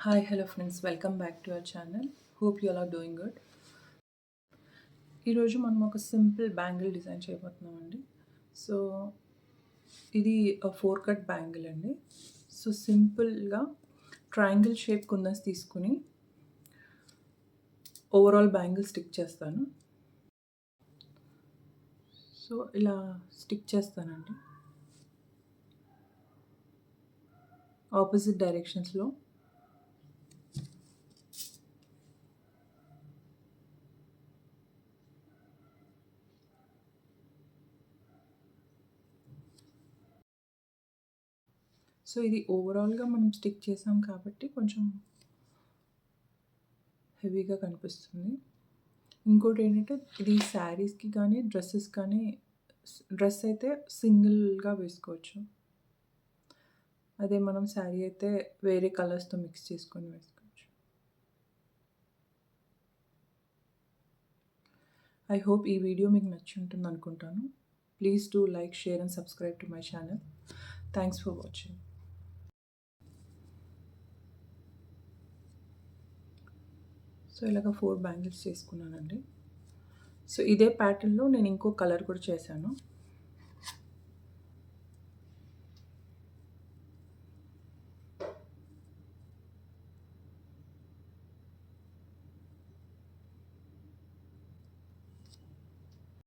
Hi, hello friends. Welcome back to our channel. Hope you all are doing good. ఈరోజు మనం ఒక simple bangle design చేయబోతున్నామండి. So ఇది four cut bangle అండి. So సింపుల్గా triangle shape కుందన్స్ తీసుకుని overall bangle stick చేస్తాను. So ఇలా stick చేస్తానండి ఆపోజిట్ డైరెక్షన్స్లో. సో ఇది ఓవరాల్గా మనం స్టిక్ చేసాం కాబట్టి కొంచెం హెవీగా కనిపిస్తుంది. ఇంకోటి ఏంటంటే ఇది శారీస్కి కానీ డ్రెస్సెస్ కానీ, డ్రెస్ అయితే సింగిల్గా వేసుకోవచ్చు. అదే మనం శారీ అయితే వేరే కలర్స్తో మిక్స్ చేసుకొని వేసుకోవచ్చు. ఐ హోప్ ఈ వీడియో మీకు నచ్చి ఉంటుంది అనుకుంటాను. Please do like, share and subscribe to my channel. Thanks for watching. So ఇలాగ 4 బ్యాంగిల్స్ చేసుకున్నానండి. సో ఇదే ప్యాటర్న్లో నేను ఇంకో కలర్ కూడా చేశాను.